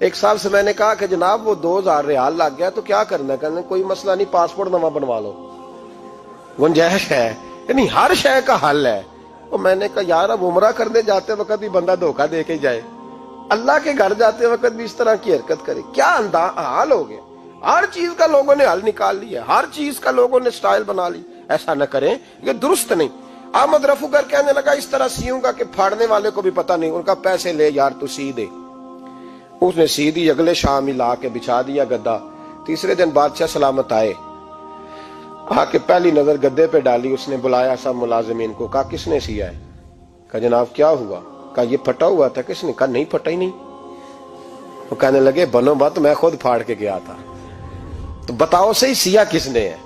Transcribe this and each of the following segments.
ایک صاحب سے میں نے کہا کہ جناب وہ 2000 ریال لگ گیا تو کیا کرنا ہے؟ کہنے کوئی مسئلہ نہیں، پاسپورٹ نواں بنوا لو، گنجائش ہے، یعنی ہر شے کا حل ہے۔ اور میں نے کہا یار اب عمرہ کرنے جاتے وقت بھی بندہ دھوکہ دے کے جائے، اللہ کے گھر جاتے وقت بھی اس طرح کی حرکت کرے، کیا حال ہو گیا؟ ہر چیز کا لوگوں نے حل نکال لیا، ہر چیز کا لوگوں نے سٹائل بنا لی۔ ایسا نہ کریں، یہ درست نہیں۔ احمد رفوگر کہنے لگا اس طرح سیوں گا کہ پھاڑنے والے کو بھی پتہ نہیں۔ ان کا پیسے لے یار تو سی دے۔ اس نے سی دی، اگلے شام ہی لا کے بچھا دیا گدا۔ تیسرے دن بادشاہ سلامت آئے، آ کے پہلی نظر گدے پہ ڈالی، اس نے بلایا سب ملازمین کو، کہا کس نے سیا ہے؟ کہا جناب کیا ہوا؟ کہا یہ پھٹا ہوا تھا۔ کس نے؟ کہا نہیں پھٹا ہی نہیں۔ وہ کہنے لگے بنو بات، میں خود پھاڑ کے گیا تھا، تو بتاؤ صحیح سیا کس نے ہے؟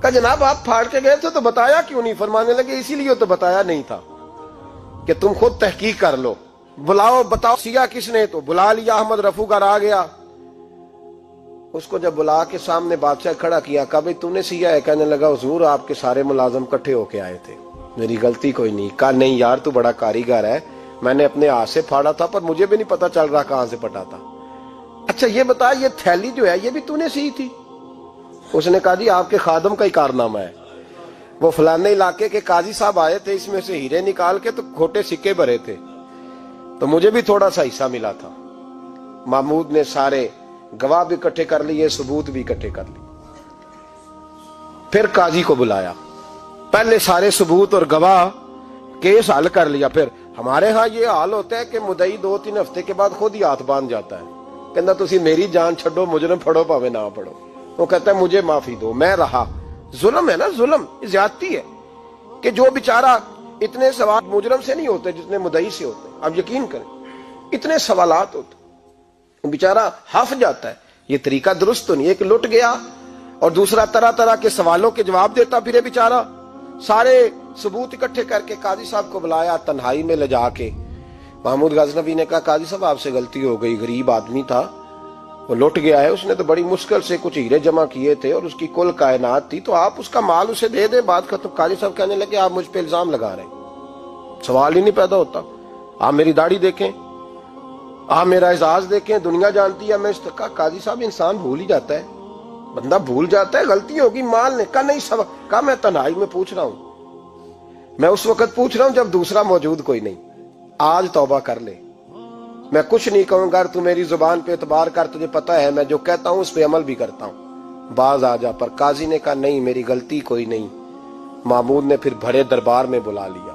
کہا جناب آپ پھاڑ کے گئے تھے تو بتایا کیوں نہیں؟ فرمانے لگے اسی لیے تو بتایا نہیں تھا کہ تم خود تحقیق کر لو، بلاؤ بتاؤ سیا کس نے۔ تو بلا لیا، احمد رفوگر آ گیا۔ اس کو جب بلا کے سامنے بادشاہ کھڑا کیا، کہا بھئی تو نے سیا ہے؟ کہنے لگا حضور آپ کے سارے ملازم کٹھے ہو کے آئے تھے، میری غلطی کوئی نہیں۔ کہا نہیں یار تو بڑا کاریگر ہے، میں نے اپنے ہاتھ سے پھاڑا تھا پر مجھے بھی نہیں پتا چل رہا کہاں سے پھٹا تھا۔ اچھا یہ بتا یہ تھیلی جو ہے یہ بھی تو نے سی تھی؟ اس نے کہا جی آپ کے خادم کا ہی کارنامہ ہے، وہ فلانے علاقے کے قاضی صاحب آئے تھے، اس میں سے ہیرے نکال کے تو کھوٹے سکے بھرے تھے، تو مجھے بھی تھوڑا سا حصہ ملا تھا۔ محمود نے سارے گواہ بھی اکٹھے کر لیے، ثبوت بھی اکٹھے کر لیے۔ پھر قاضی کو بلایا، پہلے سارے ثبوت اور گواہ کیس حل کر لیا۔ پھر ہمارے ہاں یہ حال ہوتا ہے کہ مدعی 2-3 ہفتے کے بعد خود ہی ہاتھ باندھ جاتا ہے، کہنا تسی میری جان چھڈو، مجرم پھڑو پاوے نہ پڑھو۔ وہ کہتا ہے مجھے معافی دو، میں رہا۔ ظلم ہے نا، ظلم زیادتی ہے کہ جو بیچارہ اتنے سوال مجرم سے نہیں ہوتے جتنے مدعی سے ہوتے ہیں۔ آپ یقین کریں اتنے سوالات ہوتے، بیچارہ ہف جاتا ہے۔ یہ طریقہ درست تو نہیں، ایک لٹ گیا اور دوسرا طرح طرح کے سوالوں کے جواب دیتا پھرے بیچارہ۔ سارے ثبوت اکٹھے کر کے قاضی صاحب کو بلایا، تنہائی میں لے جا کے محمود غزنوی نے کہا قاضی صاحب آپ سے غلطی ہو گئی، غریب آدمی تھا، وہ لٹ گیا ہے، اس نے تو بڑی مشکل سے کچھ ہیرے جمع کیے تھے اور اس کی کل کائنات تھی، تو آپ اس کا مال اسے دے دیں، بات ختم۔ قاضی صاحب کہنے لگے آپ مجھ پہ الزام لگا رہے ہیں، سوال ہی نہیں پیدا ہوتا، آپ میری داڑھی دیکھیں، آپ میرا اعزاز دیکھیں، دنیا جانتی ہے میں اس کا۔ قاضی صاحب انسان بھول ہی جاتا ہے، بندہ بھول جاتا ہے، غلطی ہوگی، مال نے کہا نہیں سب، کہا میں تنہائی میں پوچھ رہا ہوں، میں اس وقت پوچھ رہا ہوں جب دوسرا موجود کوئی نہیں، آج توبہ کر لے، میں کچھ نہیں کہوں گا، تو میری زبان پہ اعتبار کر، تجھے پتا ہے میں جو کہتا ہوں اس پہ عمل بھی کرتا ہوں، باز آ جا۔ پر قاضی نے کہا نہیں میری غلطی کوئی نہیں۔ محمود نے پھر بڑے دربار میں بلا لیا،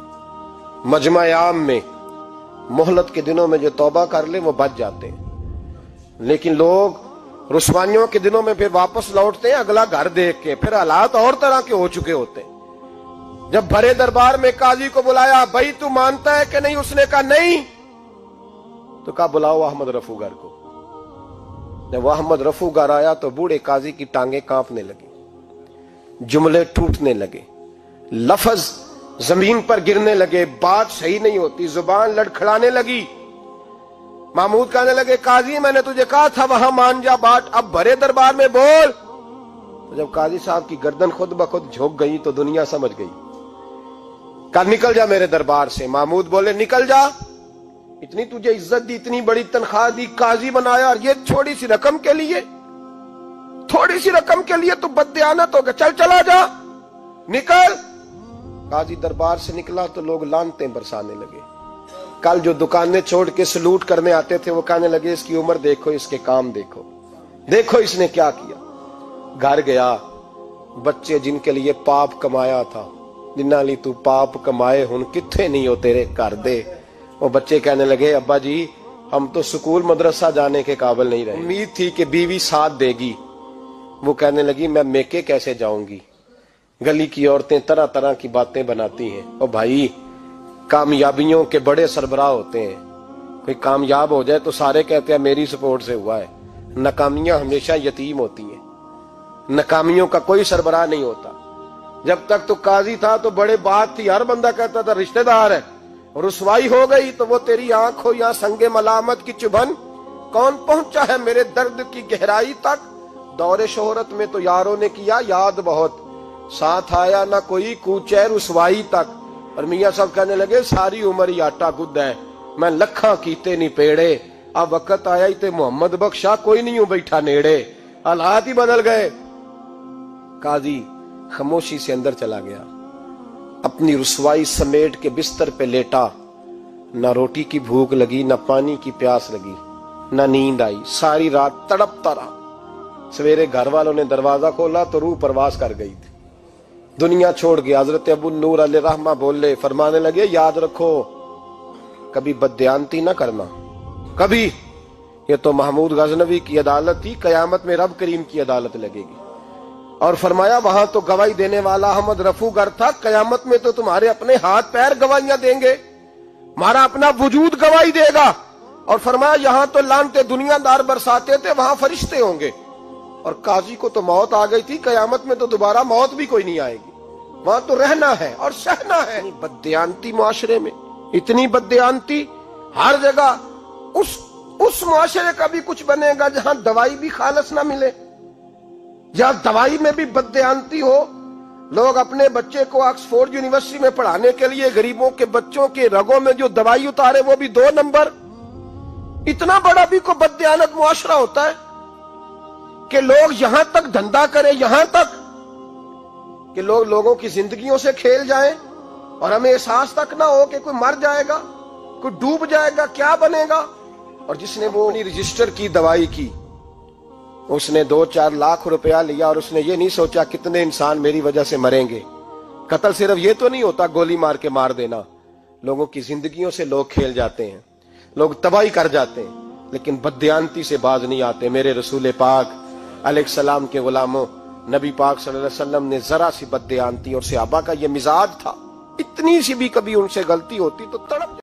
مجمع عام میں۔ مہلت کے دنوں میں جو توبہ کر لے وہ بچ جاتے ہیں، لیکن لوگ رسوائیوں کے دنوں میں پھر واپس لوٹتے ہیں اگلا گھر دیکھ کے، پھر حالات اور طرح کے ہو چکے ہوتے ہیں۔ جب بڑے دربار میں قاضی کو بلایا، بھائی تو مانتا ہے کہ نہیں؟ اس نے کہا نہیں۔ تو کہا بلاؤ احمد رفوگر کو۔ جب احمد رفوگر آیا تو بوڑھے قاضی کی ٹانگیں کانپنے لگی، جملے ٹوٹنے لگے، لفظ زمین پر گرنے لگے، بات صحیح نہیں ہوتی، زبان لڑکھڑانے لگی۔ محمود کہنے لگے قاضی میں نے تجھے کہا تھا وہاں مان جا بات، اب بڑے دربار میں بول۔ تو جب قاضی صاحب کی گردن خود بخود جھک گئی تو دنیا سمجھ گئی، کہا نکل جا میرے دربار سے۔ محمود بولے نکل جا، اتنی تجھے عزت دی، اتنی بڑی تنخواہ دی، قاضی بنایا، اور یہ تھوڑی سی رقم کے لیے، تھوڑی سی رقم کے لیے تو بددیانت ہو گیا، چل چلا جا، نکل۔ قاضی دربار سے نکلا تو لوگ لعنتیں برسانے لگے۔ کل جو دکانیں چھوڑ کے سلوٹ کرنے آتے تھے وہ کہنے لگے اس کی عمر دیکھو، اس کے کام دیکھو، دیکھو اس نے کیا کیا۔ گھر گیا، بچے جن کے لیے پاپ کمایا تھا، جنہاں لی تو پاپ کمائے ہن کتھے نہیں ہو تیرے کر دے۔ وہ بچے کہنے لگے ابا جی ہم تو سکول مدرسہ جانے کے قابل نہیں رہے، امید تھی کہ بیوی ساتھ دے گی۔ وہ کہنے لگی میں میکے کیسے جاؤں گی، گلی کی عورتیں طرح طرح کی باتیں بناتی ہیں۔ اور بھائی کامیابیوں کے بڑے سربراہ ہوتے ہیں، کوئی کامیاب ہو جائے تو سارے کہتے ہیں میری سپورٹ سے ہوا ہے، ناکامیاں ہمیشہ یتیم ہوتی ہیں، ناکامیوں کا کوئی سربراہ نہیں ہوتا۔ جب تک تو قاضی تھا تو بڑے بات تھی، ہر بندہ کہتا تھا رشتہ دار ہے، رسوائی ہو گئی تو وہ تیری آنکھ ہو یا سنگ ملامت کی چبھن، کون پہنچا ہے میرے درد کی گہرائی تک، دور شہرت میں تو یاروں نے کیا یاد بہت، ساتھ آیا نہ کوئی کوچے رسوائی تک۔ اور میاں صاحب کہنے لگے ساری عمر ہی آٹا گد ہے، میں لکھاں کیتے نہیں پیڑے، اب وقت آیا ہی تے محمد بخشا کوئی نہیں ہوں بیٹھا نیڑے، حالات ہی بدل گئے۔ قاضی خاموشی سے اندر چلا گیا، اپنی رسوائی سمیٹ کے بستر پہ لیٹا، نہ روٹی کی بھوک لگی، نہ پانی کی پیاس لگی، نہ نیند آئی، ساری رات تڑپتا رہا۔ سویرے گھر والوں نے دروازہ کھولا تو روح پرواز کر گئی تھی، دنیا چھوڑ گیا۔ حضرت ابو نور علیہ رحمہ بولے، فرمانے لگے یاد رکھو کبھی بددیانتی نہ کرنا، کبھی۔ یہ تو محمود غزنوی کی عدالت تھی، قیامت میں رب کریم کی عدالت لگے گی۔ اور فرمایا وہاں تو گواہی دینے والا احمد رفو گر تھا، قیامت میں تو تمہارے اپنے ہاتھ پیر گواہیاں دیں گے، ہمارا اپنا وجود گواہی دے گا۔ اور فرمایا یہاں تو لانتے دنیا دار برساتے تھے، وہاں فرشتے ہوں گے۔ اور قاضی کو تو موت آ گئی تھی، قیامت میں تو دوبارہ موت بھی کوئی نہیں آئے گی، وہاں تو رہنا ہے اور سہنا ہے۔ بددیانتی معاشرے میں، اتنی بددیانتی ہر جگہ۔ اس معاشرے کا بھی کچھ بنے گا جہاں دوائی بھی خالص نہ ملے، جہاں دوائی میں بھی بددیانتی ہو۔ لوگ اپنے بچے کو آکسفورڈ یونیورسٹی میں پڑھانے کے لیے غریبوں کے بچوں کے رگوں میں جو دوائی اتارے وہ بھی 2 نمبر۔ اتنا بڑا بھی کوئی بددیانت معاشرہ ہوتا ہے کہ لوگ یہاں تک دھندا کریں، یہاں تک کہ لوگ لوگوں کی زندگیوں سے کھیل جائیں اور ہمیں احساس تک نہ ہو کہ کوئی مر جائے گا، کوئی ڈوب جائے گا، کیا بنے گا۔ اور جس نے وہ اپنی رجسٹر کی دوائی کی، اس نے 2-4 لاکھ روپیہ لیا اور اس نے یہ نہیں سوچا کتنے انسان میری وجہ سے مریں گے۔ قتل صرف یہ تو نہیں ہوتا گولی مار کے مار دینا، لوگوں کی زندگیوں سے لوگ کھیل جاتے ہیں، لوگ تباہی کر جاتے ہیں، لیکن بددیانتی سے باز نہیں آتے۔ میرے رسول پاک علیہ السلام کے غلاموں، نبی پاک صلی اللہ علیہ وسلم نے ذرا سی بددیانتی، اور صحابہ کا یہ مزاج تھا، اتنی سی بھی کبھی ان سے غلطی ہوتی تو تڑپ